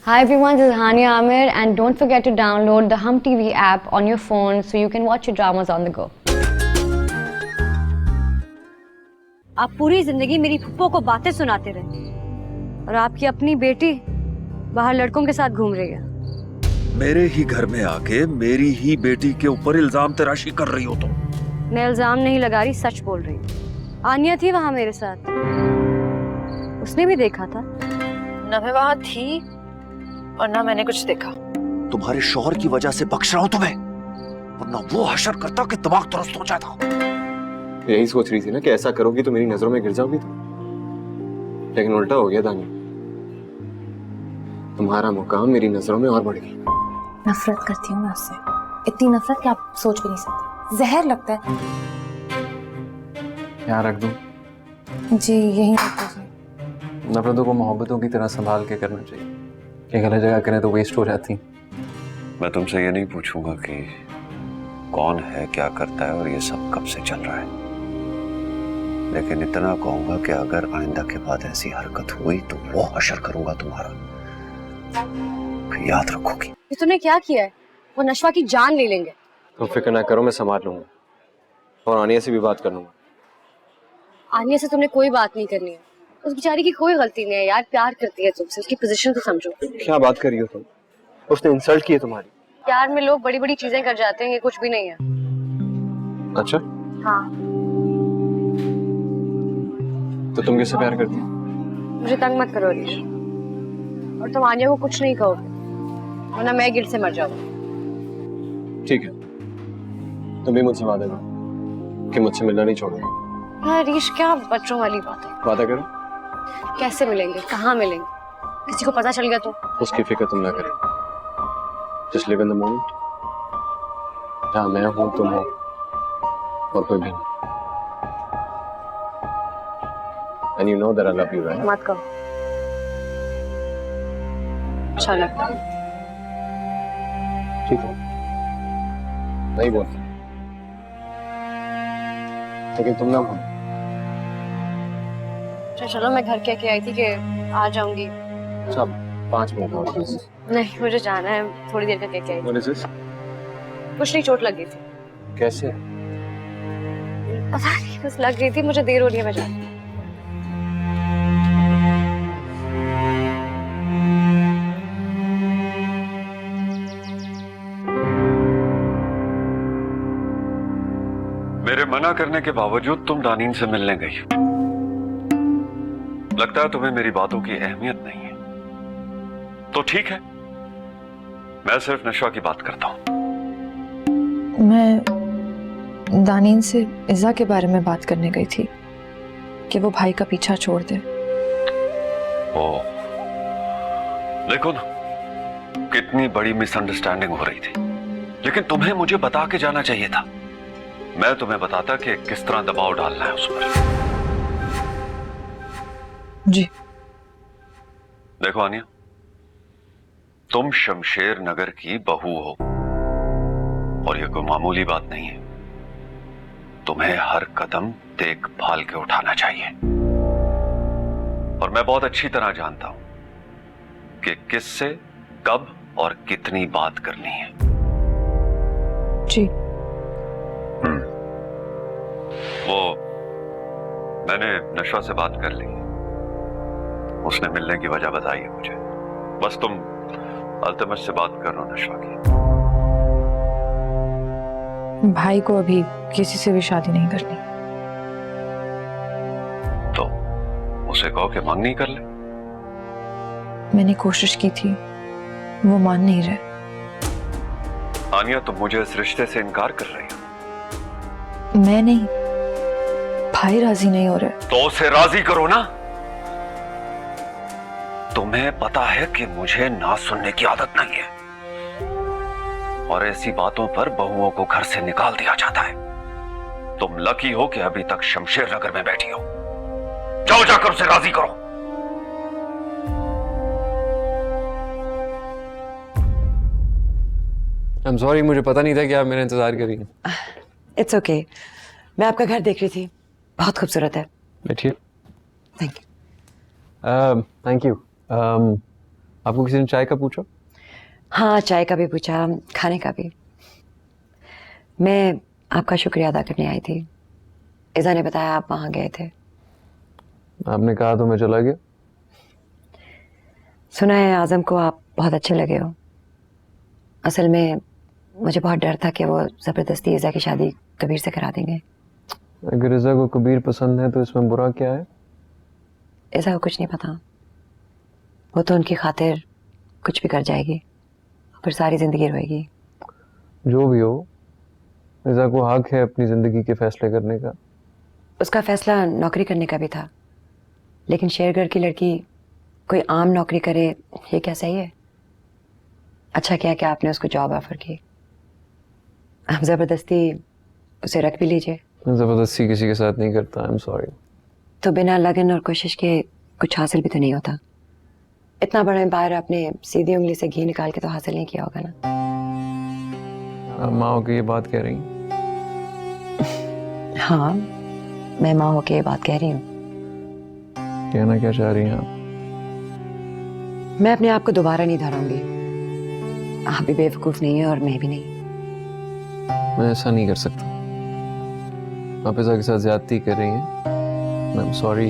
Hi everyone, this is Hania Amir and don't forget to download the Hum TV app on your phone so you can watch your dramas on the go. आप पूरी जिंदगी मेरी फुप्पो को बातें सुनाते रहे और आपकी अपनी बेटी बाहर लड़कों के साथ घूम रही है। मेरे ही घर में आके मेरी ही बेटी के ऊपर इल्जाम तराशी कर रही हो तुम। मैं इल्जाम नहीं लगा रही, सच बोल रही हूँ। आनिया थी वहां मेरे साथ, उसने भी देखा था। ना मैं वहां थी और ना मैंने कुछ देखा। तुम्हारे शौहर की वजह से बख्श रहा हूं तुम्हें, वरना वो हशर करता कि दिमाग दुरुस्त हो जाता। यही सोच रही थी ना कि ऐसा करोगी तो मेरी नजरों में गिर जाओगी तो, लेकिन उल्टा हो गया दानी। तुम्हारा मुकाम मेरी नजरों में और बढ़ गया। नफरत करती हूँ मैं उससे, इतनी नफरत कि आप सोच भी नहीं सकते। जहर लगता है। यहाँ रख दूं? जी यहीं रख दीजिए। नफरतों को मोहब्बतों की तरह संभाल के करना चाहिए। एक अलग जगह करें तो वेस्ट हो जाती। मैं तुमसे ये नहीं पूछूंगा कि कौन है, क्या करता है और ये सब कब से चल रहा है, लेकिन इतना कहूंगा कि अगर आइंदा के बाद ऐसी हरकत हुई तो वो हशर करूंगा तुम्हारा, याद रखोगी। ये तूने क्या किया है? वो नशवा की जान ले लेंगे। तुम फिक्र ना करो, मैं संभाल लूंगा और आनिया से भी बात कर लूंगा। आनिया से तुमने कोई बात नहीं करनी है। उस बेचारी की कोई गलती नहीं है यार, प्यार करती है तुमसे, उसकी पोजीशन तो समझो। क्या बात कर रही हो तुम? उसने इंसल्ट की है तुम्हारी। प्यार में लोग बड़ी बड़ी चीजें कर जाते हैं, ये कुछ भी नहीं है। अच्छा, हाँ। तो तुम किससे प्यार करती हो? मुझे तंग मत करो रीश, और तुम आनिया को कुछ नहीं कहोगे वरना मैं गिल्ट से मर जाऊंगी। ठीक है, तुम भी मुझसे वादा करो कि मुझसे मिलना नहीं छोड़ोगे। हाँ रीश, क्या बच्चों वाली बात है। वादा करो। कैसे मिलेंगे, कहाँ मिलेंगे, किसी को पता चल गया तो? उसकी फिक्र तुम ना करें। Just live in the moment. जहाँ मैं हूँ तुम हो और कोई भी नहीं। And you know that I love you, right? मत कहो, अच्छा लगता है। ठीक है, नहीं बोलता, लेकिन तुम ना बोलो। चलो मैं घर कह के आई थी कि आ जाऊंगी। अच्छा, 5 मिनट और प्लीज। नहीं, मुझे जाना है, थोड़ी देर का कह के आई थी। What is this? कुछ नहीं, चोट लग गई थी। कैसे? पता नहीं, बस लग गई थी। मुझे देर हो रही है, मैं जाती हूँ। मेरे मना करने के बावजूद तुम दानीन से मिलने गई। लगता है तुम्हें मेरी बातों की अहमियत नहीं है। तो ठीक है, मैं सिर्फ नशवा की बात करता हूं। मैं दानीन से इज़ा के बारे में बात करने गई थी कि वो भाई का पीछा छोड़ दे। ओ, देखो ना, कितनी बड़ी मिसअंडरस्टैंडिंग हो रही थी, लेकिन तुम्हें मुझे बता के जाना चाहिए था। मैं तुम्हें बताता कि किस तरह दबाव डालना है उस पर। जी। देखो आनिया, तुम शमशेर नगर की बहू हो और यह कोई मामूली बात नहीं है। तुम्हें हर कदम देखभाल के उठाना चाहिए, और मैं बहुत अच्छी तरह जानता हूं कि किससे कब और कितनी बात करनी है। जी। वो मैंने नशवा से बात कर ली, उसने मिलने की वजह बताई है मुझे। बस तुम अल्तमश से बात कर लो नशवा की। भाई को अभी किसी से भी शादी नहीं करनी। तो उसे कहो कि मंगनी कर ले। मैंने कोशिश की थी, वो मान नहीं रहे। आनिया, तुम मुझे इस रिश्ते से इनकार कर रही हो। मैं नहीं, भाई राजी नहीं हो रहे। तो उसे राजी करो ना। तुम्हें पता है कि मुझे ना सुनने की आदत नहीं है, और ऐसी बातों पर बहुओं को घर से निकाल दिया जाता है। तुम लकी हो कि अभी तक शमशेर नगर में बैठी हो। जाओ, जाकर उसे राजी करो। I'm sorry, मुझे पता नहीं था कि आप मेरा इंतजार कर रही हैं। इट्स ओके, मैं आपका घर देख रही थी, बहुत खूबसूरत है। बैठिए। Thank you. Thank you. आपको किसी ने चाय का पूछा? हाँ, चाय का भी पूछा, खाने का भी। मैं आपका शुक्रिया अदा करने आई थी। इज़ा ने बताया आप वहाँ गए थे। आपने कहा तो मैं चला गया। सुना है आज़म को आप बहुत अच्छे लगे हो। असल में मुझे बहुत डर था कि वो ज़बरदस्ती इज़ा की शादी कबीर से करा देंगे। अगर इज़ा को कबीर पसंद है तो इसमें बुरा क्या है? इज़ा को कुछ नहीं पता। वो तो उनकी खातिर कुछ भी कर जाएगी, फिर सारी ज़िंदगी रोएगी। जो भी हो, इज़ा को हक है अपनी ज़िंदगी के फैसले करने का। उसका फैसला नौकरी करने का भी था, लेकिन शेरगढ़ की लड़की कोई आम नौकरी करे ये क्या सही है? अच्छा किया कि आपने उसको जॉब ऑफर की। आप ज़बरदस्ती उसे रख भी लीजिए। मैं ज़बरदस्ती किसी के साथ नहीं करता। I am sorry. तो बिना लगन और कोशिश के कुछ हासिल भी तो नहीं होता। इतना बड़ा एम्पायर आपने सीधी उंगली से घी निकाल के तो हासिल नहीं किया होगा ना। आप माँ होकर ये बात कह रही हैं? हाँ, मैं माँ होके ये बात कह रही हूँ। कहना क्या चाह रही हैं आप? मैं अपने आप को दोबारा नहीं दोहराऊंगी। आप भी बेवकूफ नहीं है और मैं भी नहीं। मैं ऐसा नहीं कर सकता। आप इज़ा के साथ ज्यादती कर रही हैं। I am sorry.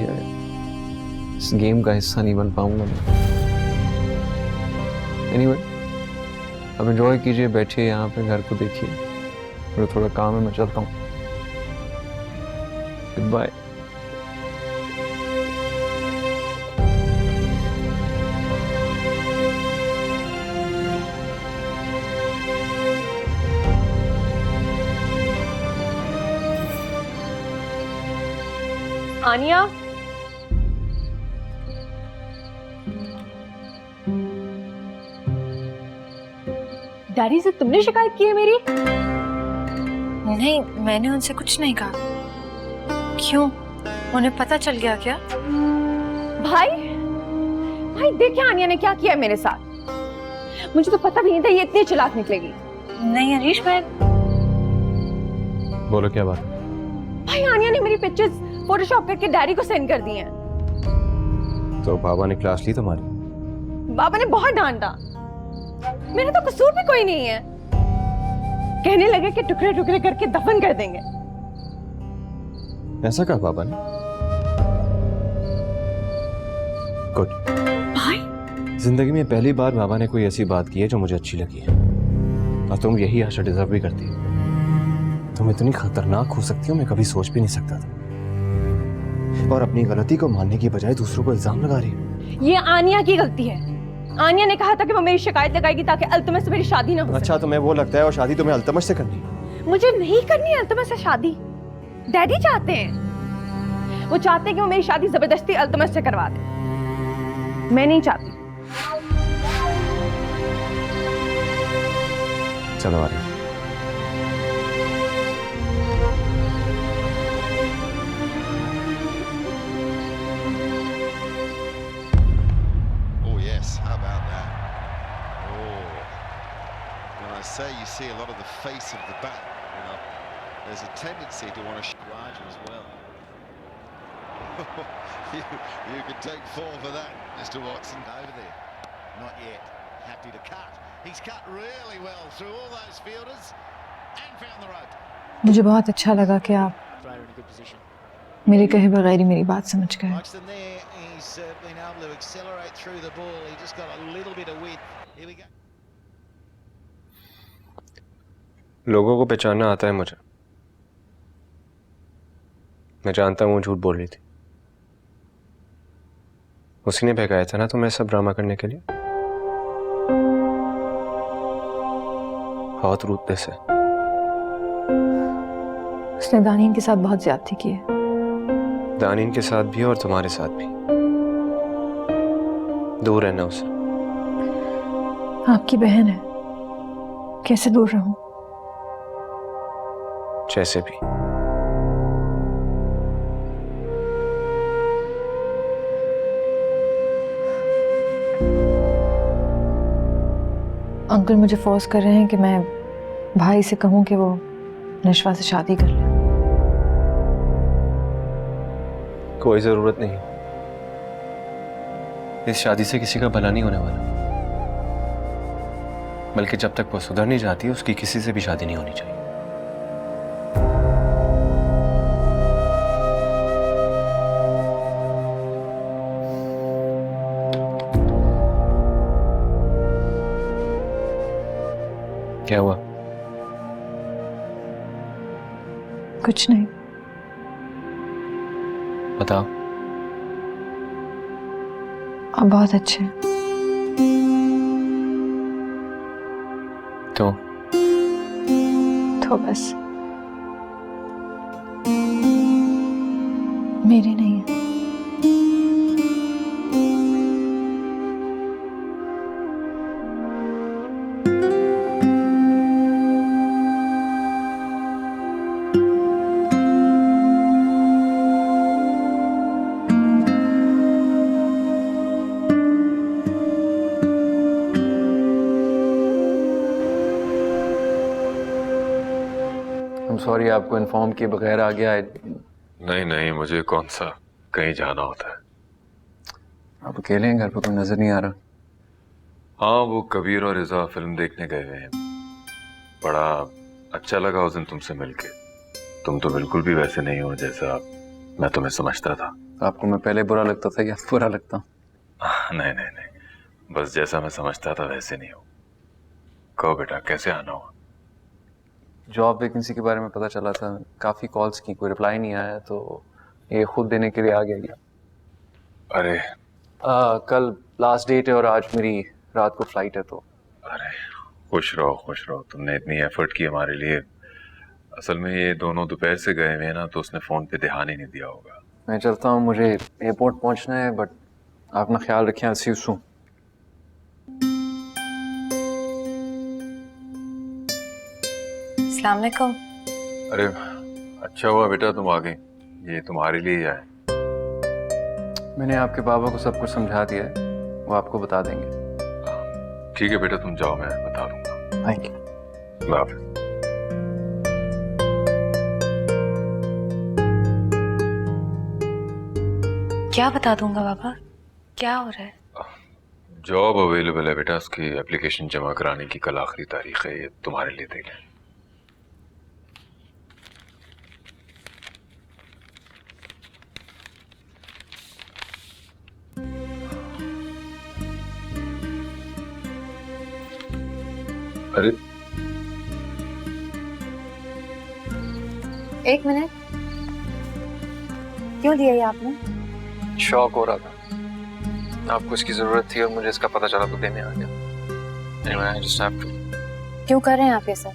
इस गेम का हिस्सा नहीं बन पाऊंगा मैं। एनीवे, अब एंजॉय कीजिए, बैठिए यहाँ पे, घर को देखिए। मुझे थोड़ा काम है, मैं चलता हूँ। Good bye. आनिया, डैडी से तुमने शिकायत की है मेरी? नहीं, मैंने उनसे कुछ नहीं कहा। क्यों, उन्हें पता चल गया क्या? भाई भाई देख क्या आनिया ने क्या किया है मेरे साथ। मुझे तो पता भी नहीं था ये इतनी चालाक निकलेगी। नहीं अनीश, मैं बोलो क्या बात? भाई आनिया ने मेरी पिक्चर्स फोटोशॉप करके डैडी को सेंड कर दी हैं। तो बाबा ने क्लास ली तुम्हारी? बाबा ने बहुत डांटा। मेरा तो कसूर भी कोई नहीं है। कहने लगे कि टुकड़े टुकड़े करके दफन कर देंगे। ऐसा कहा बाबा ने? गुड। भाई जिंदगी में पहली बार बाबा ने कोई ऐसी बात की है जो मुझे अच्छी लगी है। और तुम यही आशा डिजर्व भी करती हो। तुम इतनी खतरनाक हो सकती हो, मैं कभी सोच भी नहीं सकता था। और अपनी गलती को मानने की बजाय दूसरों को इल्जाम लगा रही हो। ये आनिया की गलती है। आनिया ने कहा था कि वो मेरी शिकायत लगाएगी ताकि अल्तमस से मेरी शादी ना हो। अच्छा, तुम्हें वो लगता है और शादी तुम्हें अल्तमश से करनी है? मुझे नहीं करनी है अल्तमस से शादी। डैडी चाहते हैं। वो चाहते हैं कि वो मेरी शादी जबरदस्ती अल्तमस से करवा दे। मैं नहीं चाहती। चलो आ रही। Oh yes, how about that? Oh, when I say you see a lot of the face of the bat, you know, there's a tendency to want to Raja as well. you could take 4 for that, Mr. Watson. Over there, not yet. Happy to cut. He's cut really well through all those fielders and found the rope. मुझे बहुत अच्छा लगा कि आप Thrower in a good position. मेरे कहे बगैर ही मेरी बात समझ गए। Watson there, he's been able to accelerate through the ball. He just got a little bit of width. Here we go. लोगों को पहचानना आता है मुझे। मैं जानता हूँ वो झूठ बोल रही थी। उसी ने भगाया था ना तुम्हें सब ड्रामा करने के लिए। बहुत रूथलेस है। उसने दानीन के साथ बहुत ज्यादती की है। दानीन के साथ भी और तुम्हारे साथ भी। दूर रहना उसे। आपकी बहन है, कैसे दूर रहूं? जैसे भी। अंकल मुझे फोर्स कर रहे हैं कि मैं भाई से कहूं कि वो नशवा से शादी कर ले। कोई जरूरत नहीं। इस शादी से किसी का भला नहीं होने वाला। बल्कि जब तक वो सुधर नहीं जाती उसकी किसी से भी शादी नहीं होनी चाहिए। क्या हुआ? कुछ नहीं। बताओ। आप बहुत अच्छे हैं। तो बस मेरी नहीं है। सॉरी, आपको इन्फॉर्म किए बगैर आ गया। नहीं नहीं, मुझे कौन सा कहीं जाना होता है। आप अकेले हैं? घर पर कोई नजर नहीं आ रहा। हाँ, वो कबीर और रिजा फिल्म देखने गए हुए हैं। बड़ा अच्छा लगा उस दिन तुमसे मिलके। तुम तो बिल्कुल भी वैसे नहीं हो जैसा मैं तुम्हें समझता था। आपको मैं पहले बुरा लगता था या बुरा लगता हूँ? नहीं नहीं नहीं, बस जैसा मैं समझता था वैसे नहीं हो। कहो बेटा, कैसे आना हुआ? जॉब वैकेंसी के बारे में पता चला था, काफ़ी कॉल्स की, कोई रिप्लाई नहीं आया, तो ये खुद देने के लिए आ गया। अरे कल लास्ट डेट है और आज मेरी रात को फ्लाइट है। तो अरे खुश रहो खुश रहो, तुमने इतनी एफर्ट की हमारे लिए। असल में ये दोनों दोपहर से गए हुए हैं ना, तो उसने फ़ोन पे ध्यान ही नहीं दिया होगा। मैं चलता हूँ, मुझे एयरपोर्ट पहुँचना है, बट आप अपना ख्याल रखें। I'll see you soon। अस्सलाम वालेकुम। अरे अच्छा हुआ बेटा तुम आ गई, ये तुम्हारे लिए ही आए। मैंने आपके बाबा को सब कुछ समझा दिया है, वो आपको बता देंगे। ठीक है बेटा, तुम जाओ, मैं बता दूंगा। Thank you. अल्लाह हाफिज़। क्या बता दूंगा बाबा? क्या हो रहा है? जॉब अवेलेबल है बेटा, उसकी एप्लीकेशन जमा कराने की कल आखिरी तारीख है, ये तुम्हारे लिए देख लें। अरे एक मिनट, क्यों दिया ये आपने? शॉक हो रहा था, आपको इसकी जरूरत थी और मुझे इसका पता चला तो देने आ गया। Anyway, I just have to। क्यों कर रहे हैं आप ये सब?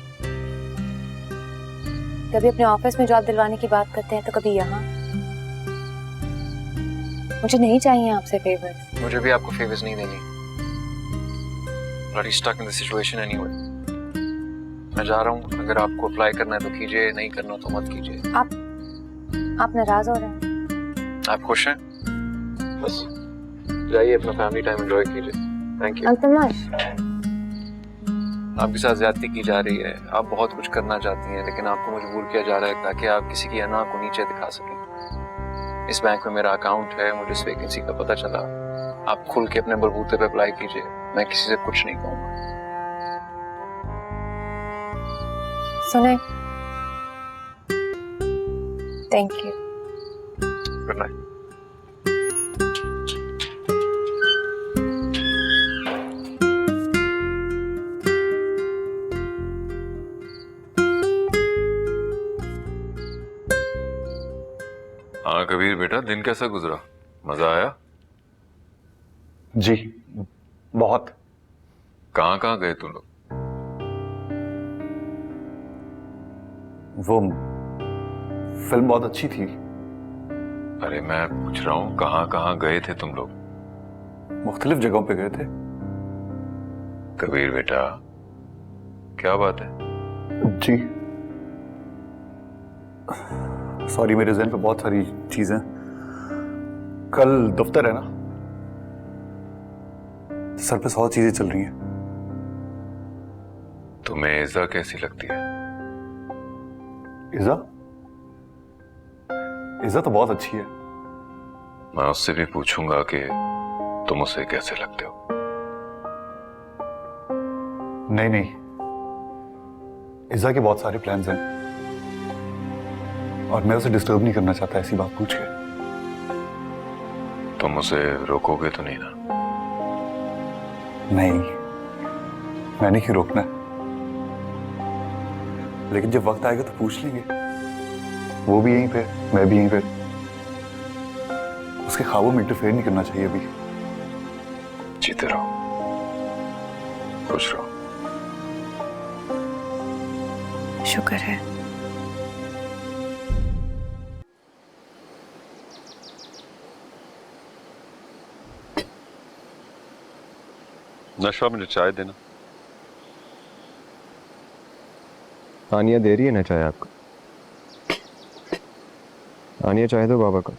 कभी अपने ऑफिस में जॉब दिलवाने की बात करते हैं तो कभी यहाँ। मुझे नहीं चाहिए आपसे फेवर्स। मुझे भी आपको फेवर्स नहीं देनी। Bloody stuck in the situation anyway। मैं जा रहा हूँ, अगर आपको अप्लाई करना है तो कीजिए, नहीं करना तो मत कीजिए। आप नाराज हो रहे हैं? आप खुश हैं? बस जाइए, अपना फैमिली टाइम एंजॉय कीजिए। Thank you. अल्तमश, आपके साथ ज्यादती की जा रही है, आप बहुत कुछ करना चाहती हैं, लेकिन आपको मजबूर किया जा रहा है ताकि आप किसी की अना को नीचे दिखा सकें। इस बैंक में मेरा अकाउंट है, मुझे इस वैकेंसी का पता चला। आप खुल के अपने बलबूते पे अप्लाई कीजिए, मैं किसी से कुछ नहीं कहूँगा। सुने, थैंक यू। Good night. हाँ कबीर बेटा, दिन कैसा गुजरा? मजा आया? जी बहुत। कहाँ कहाँ गए तुम लोग? वो फिल्म बहुत अच्छी थी। अरे मैं पूछ रहा हूँ कहाँ कहाँ गए थे तुम लोग? मुख्तलिफ जगहों पे गए थे। कबीर बेटा, क्या बात है? जी सॉरी, मेरे ज़हन पे बहुत सारी चीजें। कल दफ्तर है ना, सर पे 100 चीजें चल रही हैं। तुम्हें इज़ा कैसी लगती है? इज़ा इज़ा तो बहुत अच्छी है। मैं उससे भी पूछूंगा कि तुम उसे कैसे लगते हो। नहीं नहीं, इज़ा के बहुत सारे प्लान्स हैं और मैं उसे डिस्टर्ब नहीं करना चाहता ऐसी बात पूछ के। तुम उसे रोकोगे तो नहीं ना? नहीं, मैंने क्यों रोकना है? लेकिन जब वक्त आएगा तो पूछ लेंगे। वो भी यहीं पे, मैं भी यहीं पे। उसके ख्वाबों में इंटरफेयर नहीं करना चाहिए अभी। जीते रहो, खुश रहो। शुक्र है। नशवा, मुझे चाय देना। आनिया दे रही है ना चाय आपको? आनिया चाय दो बाबा को।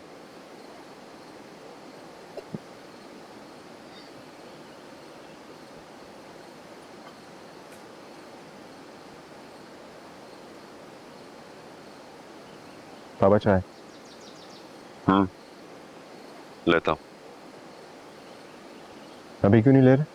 बाबा चाय। लेता हूं। अभी क्यों नहीं ले रहे?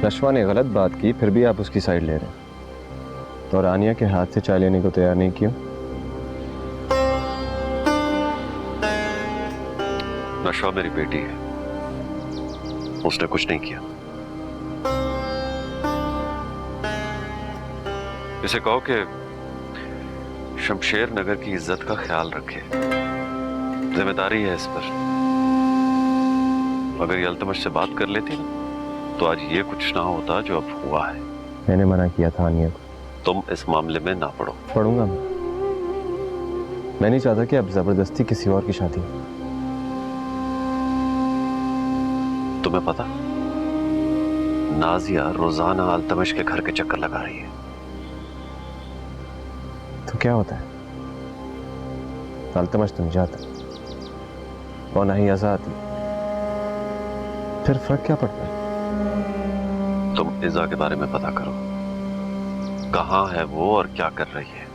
नशवा ने गलत बात की, फिर भी आप उसकी साइड ले रहे हैं और आनिया के हाथ से चाय लेने को तैयार नहीं क्यों? नशवा मेरी बेटी है, उसने कुछ नहीं किया। इसे कहो कि शमशेर नगर की इज्जत का ख्याल रखे, जिम्मेदारी है इस पर। अगर ये अल्तमश से बात कर लेती ना तो आज ये कुछ ना होता जो अब हुआ है। मैंने मना किया था आनिया को। तुम इस मामले में ना पड़ो। पढ़ूंगा मैं नहीं चाहता कि अब जबरदस्ती किसी और की शादी हो। तुम्हें पता, नाजिया रोजाना अल्तमश के घर के चक्कर लगा रही है। तो क्या होता है? अल्तमश तो नहीं जाता और ना ही आजाद, फिर फर्क क्या पड़ता है? तुम इज़ा के बारे में पता करो, कहाँ है वो और क्या कर रही है।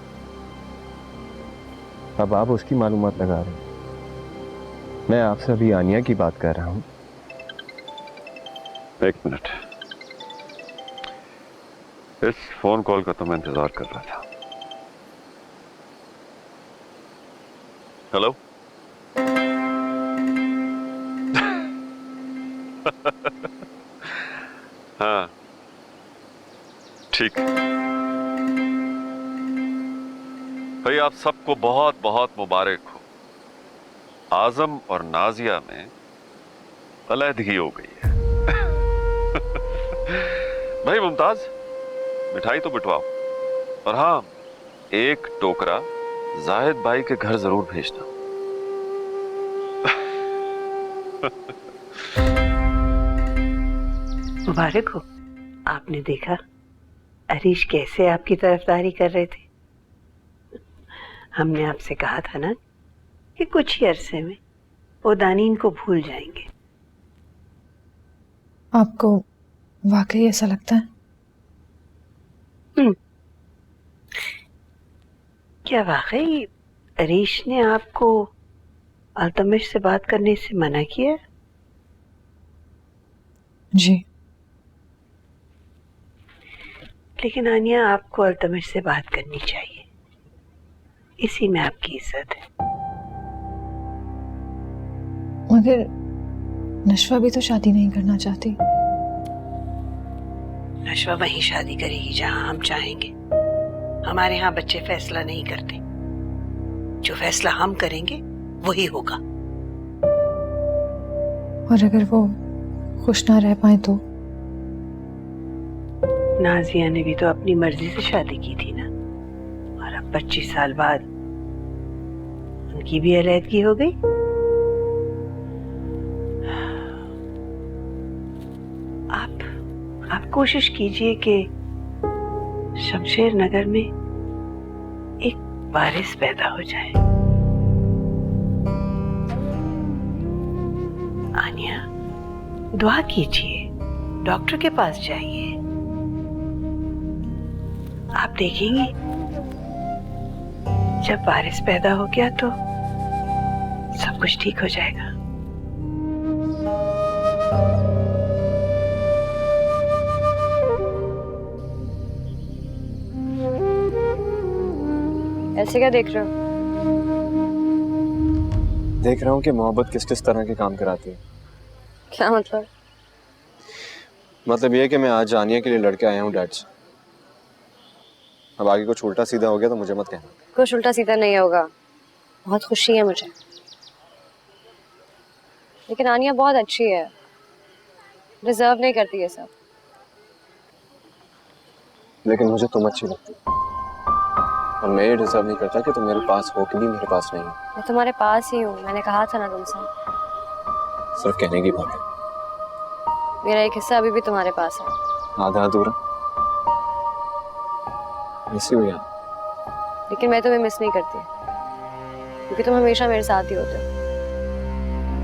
अब आप उसकी मालूमात लगा रहे हैं। मैं आपसे अभी आनिया की बात कर रहा हूं। एक मिनट, इस फोन कॉल का तो मैं इंतजार कर रहा था। हेलो। हाँ ठीक। भाई आप सबको बहुत बहुत मुबारक हो। आजम और नाजिया में अलहदगी हो गई है। भाई मुमताज, मिठाई तो बिठवाओ, और हाँ, एक टोकरा जाहिद भाई के घर जरूर भेजना। मुबारक हो। आपने देखा अरीश कैसे आपकी तरफदारी कर रहे थे। हमने आपसे कहा था ना कि कुछ ही अरसे में वो दानीन को भूल जाएंगे। आपको वाकई ऐसा लगता है? क्या वाकई अरीश ने आपको अल्तमश से बात करने से मना किया? जी। लेकिन आनिया, आपको अल्तमश से बात करनी चाहिए, इसी में आपकी इज्जत है। मगर नशवा भी तो शादी नहीं करना चाहती। नशवा वहीं शादी करेगी जहां हम चाहेंगे। हमारे यहाँ बच्चे फैसला नहीं करते, जो फैसला हम करेंगे वही होगा। और अगर वो खुश ना रह पाए तो? नाजिया ने भी तो अपनी मर्जी से शादी की थी ना, और अब 25 साल बाद उनकी भी अलहदगी हो गई। आप कोशिश कीजिए कि शमशेर नगर में एक वारिस पैदा हो जाए। आनिया, दुआ कीजिए, डॉक्टर के पास जाइए। आप देखेंगे जब वारिस पैदा हो गया तो सब कुछ ठीक हो जाएगा। ऐसे क्या देख रहे हो? देख रहा हूँ कि मोहब्बत किस किस तरह के काम कराती है। क्या मतलब? मतलब ये है कि मैं आज आनिया के लिए लड़के आया हूँ डैड से। अब आगे कुछ उल्टा सीधा हो गया तो मुझे मत कहना। कुछ उल्टा सीधा नहीं होगा। बहुत खुशी है मुझे, लेकिन आनिया बहुत अच्छी है, डिजर्व नहीं करती ये सब। लेकिन मुझे तुम अच्छी लगती है और मैं ये डिजर्व नहीं करता कि तुम मेरे पास हो कि भी मेरे पास नहीं हो। मैं तुम्हारे पास ही हूँ, मैंने कहा था ना तुमसे। सिर्फ कहने की बात है। मेरा एक हिस्सा अभी भी तुम्हारे पास है। आधा अधूरा ऐसी हुई यार। लेकिन मैं तुम्हें मिस नहीं करती, क्योंकि तुम हमेशा मेरे साथ ही होते हो।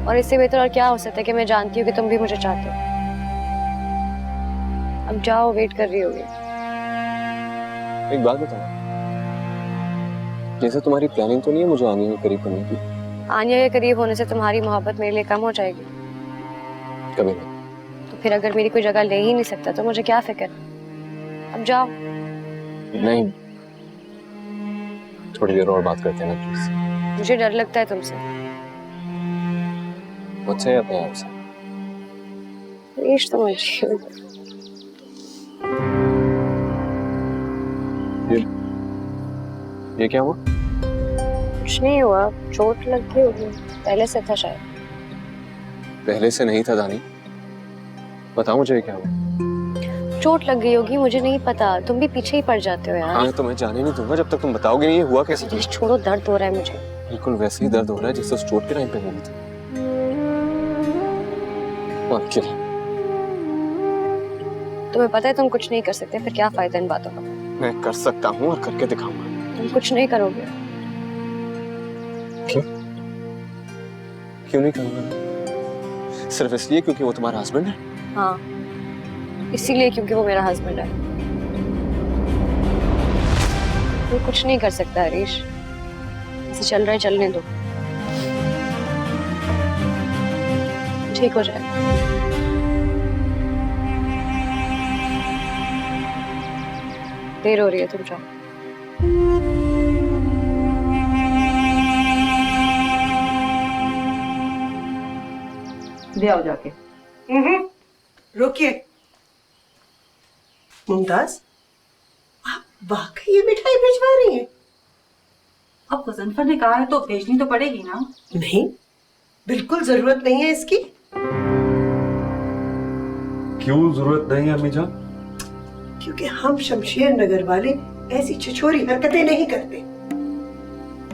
और इससे बेहतर और क्या हो सकता है कि मैं जानती हूँ कि तुम भी मुझे चाहते हो। अब जाओ, वेट कर रही होगी। एक बात बताओ, जैसे तुम्हारी प्लानिंग तो नहीं है मुझे आनिया के करीब करने की? आनिया के करीब होने से तुम्हारी मोहब्बत मेरे लिए कम हो जाएगी? कभी नहीं। तो फिर अगर मेरी कोई जगह ले ही नहीं सकता तो मुझे क्या फिक्र? अब जाओ। नहीं, थोड़ी देर और बात करते हैं ना प्लीज। मुझे डर लगता है तुमसे। मुझसे या अपने आप से? इश्क तो मुझे। ये क्या हुआ? कुछ नहीं हुआ, चोट लग गई होगी, पहले से था शायद। पहले से नहीं था दानी, बताओ मुझे क्या हुआ। चोट लग गई होगी, मुझे नहीं पता, तुम भी पीछे ही पड़ जाते हो यार। हाँ तो मैं जाने नहीं दूंगा जब तक तुम बताओगे नहीं ये हुआ कैसे। प्लीज छोड़ो, दर्द हो रहा है मुझे। बिल्कुल वैसे ही दर्द हो रहा है जैसे उस चोट के टाइम पे हुआ था। और क्या? तुम्हें पता है तुम कुछ नहीं कर सकते, फिर क्या फायदा इन बातों का? मैं कर सकता हूँ और करके दिखाऊंगा। तुम कुछ नहीं करोगे। क्यों? क्यों नहीं करूंगा? सिर्फ इसलिए क्योंकि वो तुम्हारा हस्बैंड है? हाँ, इसीलिए क्योंकि वो मेरा हस्बैंड है। तू कुछ नहीं कर सकता हरीश, ऐसे चल रहा है, चलने दो, ठीक हो जाएगा। देर हो रही है, तुम जाओ। ले आओ जाके। रुकिए मुमताज, आप वाकई ये मिठाई भिजवा रही हैं? अब हुज़ैफर ने कहा है तो भेजनी तो पड़ेगी ना। नहीं, बिल्कुल जरूरत नहीं है इसकी। क्यों जरूरत नहीं है अम्मी जान? क्योंकि हम शमशेर नगर वाले ऐसी छिछोरी हरकतें नहीं करते।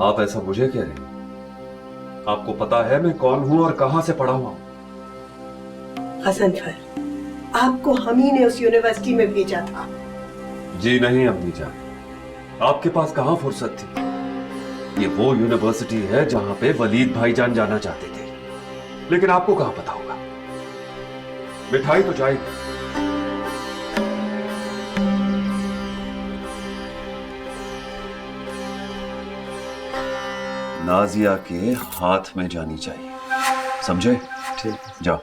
आप ऐसा मुझे कह रहे? आपको पता है मैं कौन हूँ और कहाँ से पढ़ा हुआ हूँ? हसनफर, आपको हम ही ने उस यूनिवर्सिटी में भेजा था। जी नहीं अम्मी जान, आपके पास कहाँ फुर्सत थी? ये वो यूनिवर्सिटी है जहाँ पे वलीद भाईजान जाना चाहते थे, लेकिन आपको कहाँ पता होगा। मिठाई तो चाहिए। नाजिया के हाथ में जानी चाहिए, समझे? ठीक, जाओ।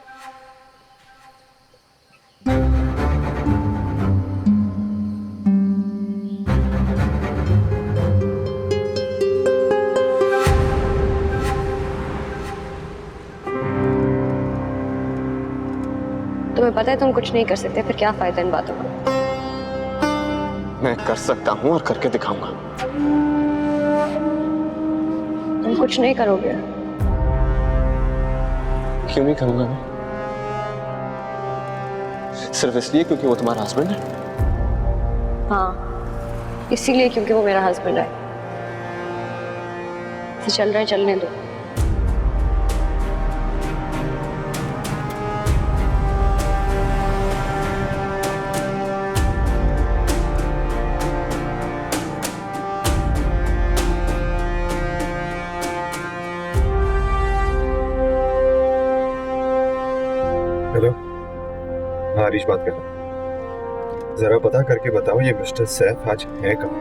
तुम्हें पता है तुम कुछ नहीं कर सकते, फिर क्या फायदा इन बातों का? मैं कर सकता हूँ और करके दिखाऊंगा। तुम कुछ नहीं करोगे। क्यों नहीं करूंगा मैं? सिर्फ इसलिए क्योंकि वो तुम्हारा हस्बैंड है? हाँ, इसीलिए क्योंकि वो मेरा हस्बैंड है। ऐसे चल रहा है, चलने दो। हेलो, हाँ हरीश बात कर रहा हूँ। जरा पता करके बताओ ये मिस्टर सैफ आज है कहाँ?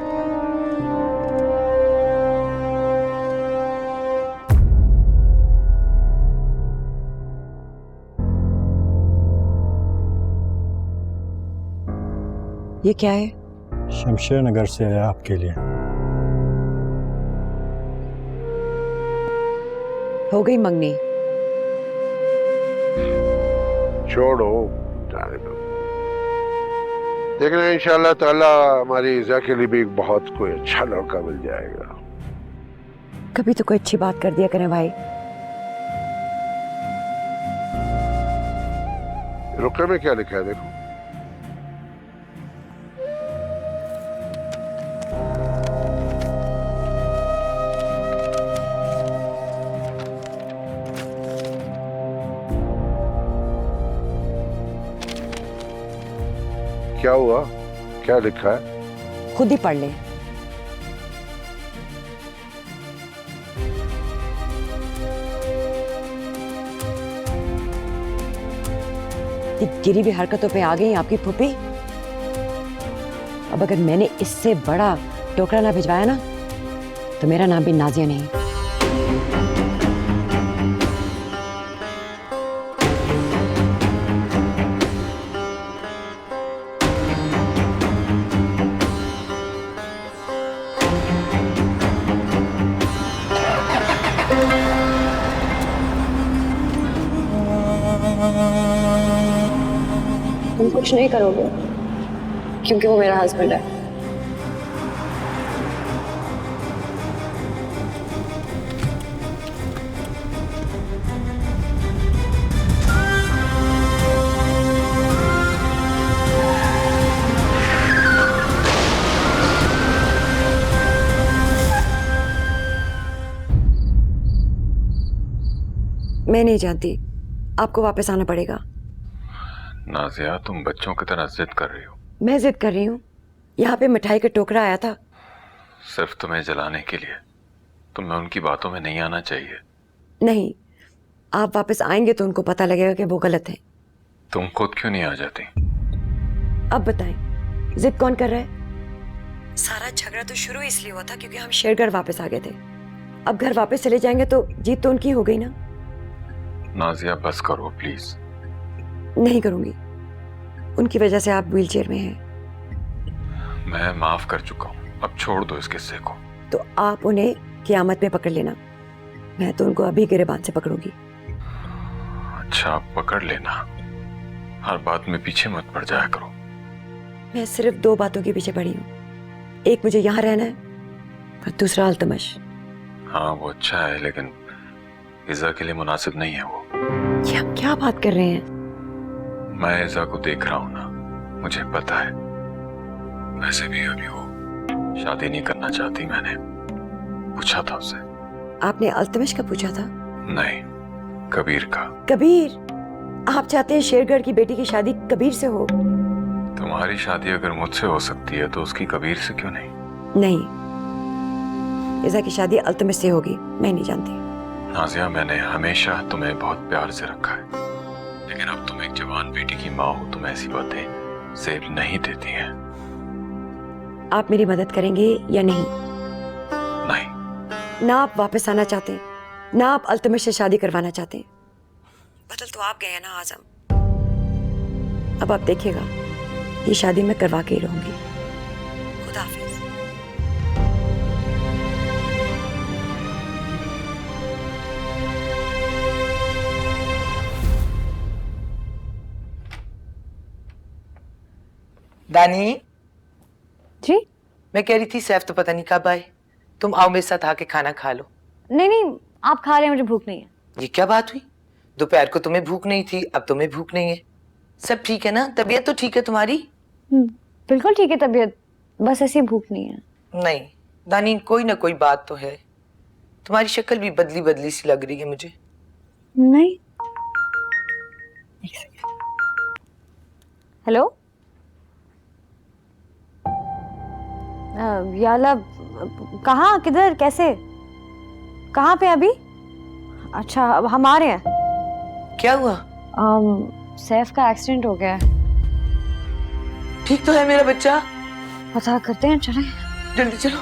ये क्या है? शमशेर नगर से है आपके लिए। हो गई मंगनी? छोड़ो, जाने दो। देखना इंशाल्लाह ताला हमारी ईज़ा के लिए भी बहुत कोई अच्छा लड़का मिल जाएगा। कभी तो कोई अच्छी बात कर दिया करें भाई। रुके में क्या लिखा है देखो। क्या हुआ? क्या लिखा है? खुद ही पढ़ ले। ये गिरी हुई हरकतों पे आ गई आपकी फूफी। अब अगर मैंने इससे बड़ा टोकरा ना भिजवाया ना तो मेरा नाम भी नाजिया नहीं। तुम कुछ नहीं करोगे क्योंकि वो मेरा हस्बैंड है। मैं नहीं जानती, आपको वापस आना पड़ेगा। नाजिया, तुम बच्चों की तरह जिद कर रही हो। मैं जिद कर रही हूँ? यहाँ पे मिठाई का टोकरा आया था सिर्फ तुम्हें जलाने के लिए। तुम्हें उनकी बातों में नहीं आना चाहिए। नहीं, आप वापस आएंगे तो उनको पता लगेगा कि वो गलत है। तुम खुद क्यों नहीं आ जाती? अब बताएं, जिद कौन कर रहा है? सारा झगड़ा तो शुरू इसलिए हुआ था क्योंकि हम शेरगढ़ वापस आ गए थे। अब घर वापस चले जाएंगे तो जीत तो उनकी हो गई ना। नाजिया बस करो प्लीज। नहीं करूंगी, उनकी वजह से आप व्हीलचेयर में हैं। मैं माफ कर चुका हूँ, अब छोड़ दो इस किस्से को। तो आप उन्हें कियामत में पकड़ लेना, मैं तो उनको अभी गिरेबान से पकड़ूंगी। अच्छा पकड़ लेना, हर बात में पीछे मत पड़ जाया करो। मैं सिर्फ 2 बातों के पीछे पड़ी हूँ, एक मुझे यहाँ रहना है और दूसरा अल्तमश। हाँ वो अच्छा है लेकिन इज़ा के लिए मुनासिब नहीं है वो। ये आप क्या बात कर रहे हैं? मैं इज़ा को देख रहा हूँ ना, मुझे पता है। वैसे भी अभी वो शादी नहीं करना चाहती। मैंने पूछा था उससे। आपने अल्तमश का पूछा था? नहीं, कबीर का। कबीर? आप चाहते हैं शेरगढ़ की बेटी की शादी कबीर से हो? तुम्हारी शादी अगर मुझसे हो सकती है तो उसकी कबीर से क्यों नहीं? नहीं, इज़ा की शादी अल्तमश से होगी। मैं नहीं जानती। नाजिया, मैंने हमेशा तुम्हें बहुत प्यार से रखा है, लेकिन अब तुम एक जवान बेटी की माँ हो, तुम ऐसी बातें सेब नहीं देती हैं। आप मेरी मदद करेंगे या नहीं? नहीं। ना आप वापस आना चाहते हैं, ना आप अल्तमश से शादी करवाना चाहते हैं। बदल तो आप गए हैं ना आजम। अब आप देखिएगा, ये शादी मैं करवा के ही रहूंगी। खुदा हाफिज। दानी जी? मैं कह रही थी सैफ तो पता नहीं कब आए। तुम आओ मेरे साथ आके खाना खा लो। नहीं, आप खा रहे हैं, मुझे भूख नहीं है। ये क्या बात हुई? दोपहर को तुम्हें भूख नहीं थी, अब तुम्हें भूख नहीं है। सब ठीक है ना? तबीयत तो ठीक है तुम्हारी? बिल्कुल ठीक है तबीयत, बस ऐसी भूख नहीं है। नहीं दानी, कोई ना कोई बात तो है। तुम्हारी शक्ल भी बदली बदली सी लग रही है मुझे। नहीं। हेलो याला, कहाँ, किधर, कैसे, कहाँ पे अभी? अच्छा अब हम आ रहे हैं। क्या हुआ? सैफ का एक्सीडेंट हो गया है। ठीक तो है मेरा बच्चा? पता करते हैं, चलें। जल्दी चलो।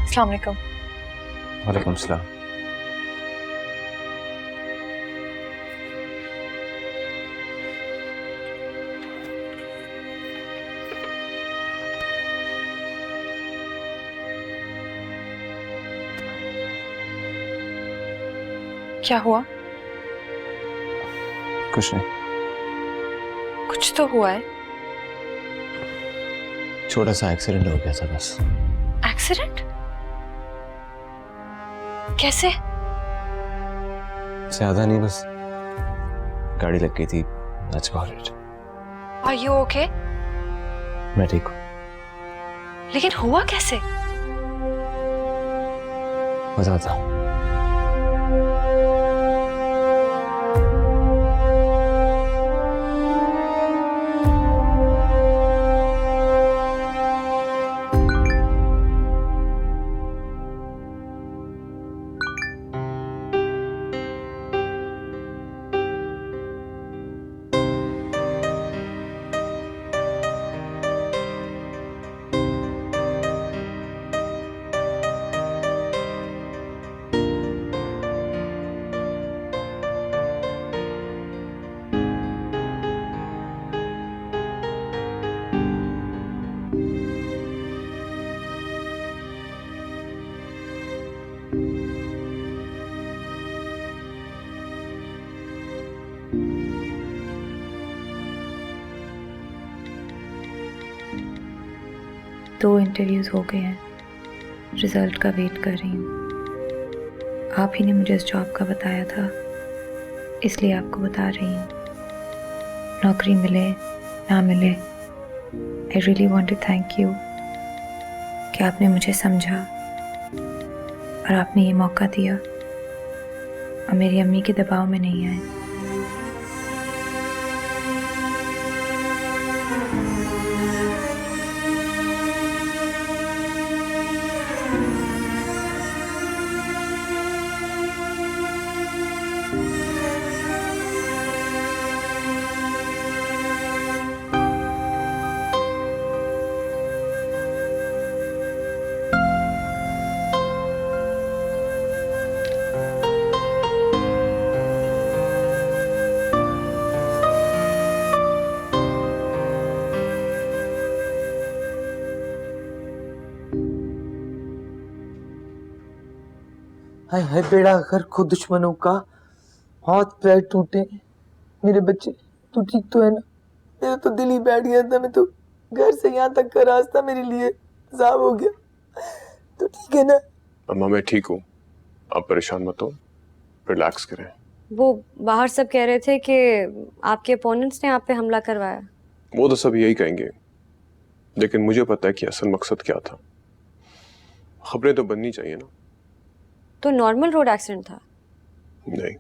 अस्सलाम वालेकुम। वालेकुम सलाम। क्या हुआ? कुछ नहीं, कुछ तो हुआ है। छोटा सा एक्सीडेंट हो गया था बस। एक्सीडेंट? कैसे? ज्यादा नहीं, बस गाड़ी लग गई थी। That's about it. Are you okay? मैं ठीक हूँ। लेकिन हुआ कैसे? बताता हूँ। दो इंटरव्यूज हो गए हैं, रिजल्ट का वेट कर रही हूँ। आप ही ने मुझे इस जॉब का बताया था, इसलिए आपको बता रही हूँ। नौकरी मिले ना मिले, I really want to thank you कि आपने मुझे समझा और आपने ये मौका दिया और मेरी अम्मी के दबाव में नहीं आए। हाय हाय बेड़ा घर खुद दुश्मनों का, हाथ पैर टूटे मेरे बच्चे। तू ठीक तो है ना? मेरा तो दिल ही बैठ गया था। मैं तो घर से यहाँ तक का रास्ता मेरे लिए साफ हो गया। तू ठीक है ना? अम्मा मैं ठीक हूँ, आप परेशान मत हो, रिलैक्स करें। वो बाहर सब कह रहे थे कि आपके अपोनेंट्स ने आप पे हमला करवाया। वो तो सब यही कहेंगे, लेकिन मुझे पता है कि असल मकसद क्या था। खबरें तो बननी चाहिए ना। तो नॉर्मल रोड एक्सीडेंट था? नहीं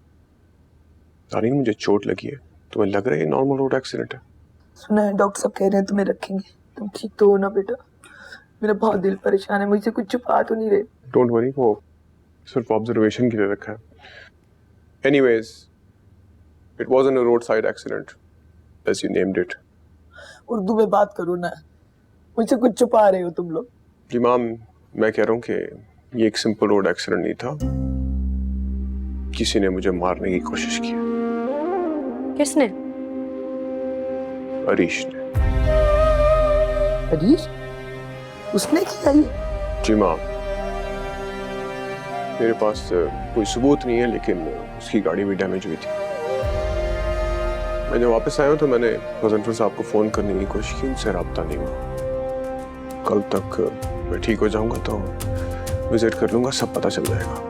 तारीन, मुझे चोट लगी है, तुम्हें लग रहा है नॉर्मल रोड एक्सीडेंट है? सुना है डॉक्टर साहब कह रहे हैं तुम्हें रखेंगे। तुम ठीक तो हो ना बेटा? मेरा बहुत दिल परेशान है, मुझसे कुछ छुपा तो नहीं रहे? डोंट वरी, वो सिर्फ ऑब्जर्वेशन के लिए रखा है। Anyways, it wasn't a road side accident as you named it. Urdu में बात करो ना, मुझसे कुछ छुपा रहे हो तुम लोग। जी मैम, मैं कह रहा हूँ कि ये एक सिंपल रोड एक्सीडेंट नहीं था, किसी ने मुझे मारने की कोशिश की। किसने? हरीश ने। हरीश? उसने किया ये? जी मैम, मेरे पास कोई सबूत नहीं है, लेकिन उसकी गाड़ी भी डैमेज हुई थी। मैं जब वापस आया तो मैंने गजनफर साहब को फोन करने की कोशिश की, उनसे राब्ता नहीं हुआ। कल तक मैं ठीक हो जाऊंगा तो विजिट कर लूंगा, सब पता चल जाएगा।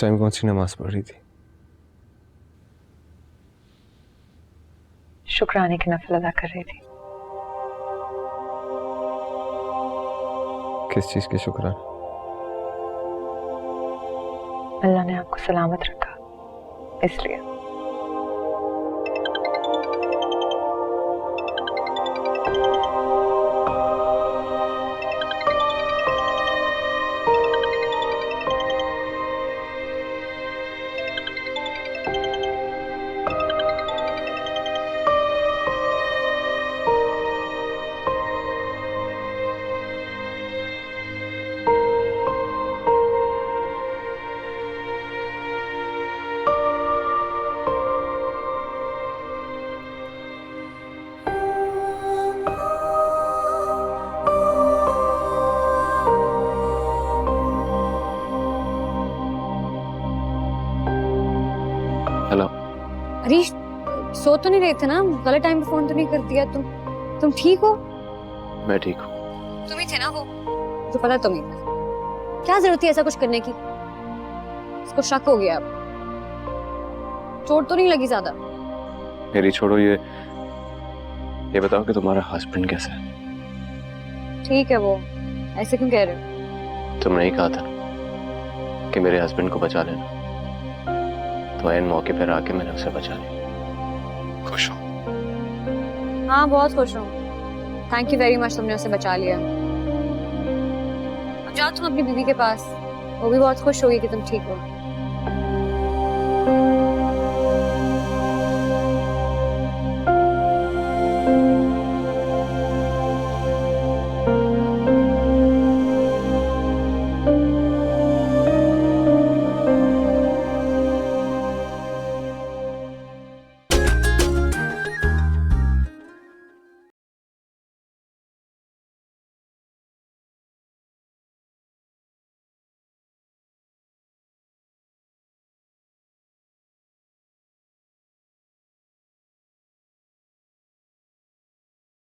उस टाइम कौन सी नमाज पढ़ रही थी? शुक्राने की नफल अदा कर रही थी। किस चीज के शुक्राना? अल्लाह ने आपको सलामत रखा, इसलिए। हेलो। हरीश, सो तो नहीं रहे थे ना? गलत टाइम पे फोन तो नहीं कर दिया तुम ठीक हो? मैं ठीक हूँ। तुम ही थे ना वो, तो पता तुम ही। क्या जरूरत थी ऐसा कुछ करने की? इसको शक हो गया अब। चोट तो नहीं लगी ज्यादा? मेरी छोड़ो, ये बताओ कि तुम्हारा हस्बैंड कैसा है? ठीक है वो, ऐसे क्यों कह रहे हो? तुमने ही कहा था कि मेरे हस्बैंड को बचा लेना, तो ऐन मौके पर आके मैंने उसे बचा लिया। खुश हो? हाँ, बहुत खुश हूँ। थैंक यू वेरी मच, तुमने उसे बचा लिया। अब जाओ तुम अपनी बीवी के पास, वो भी बहुत खुश होगी कि तुम ठीक हो।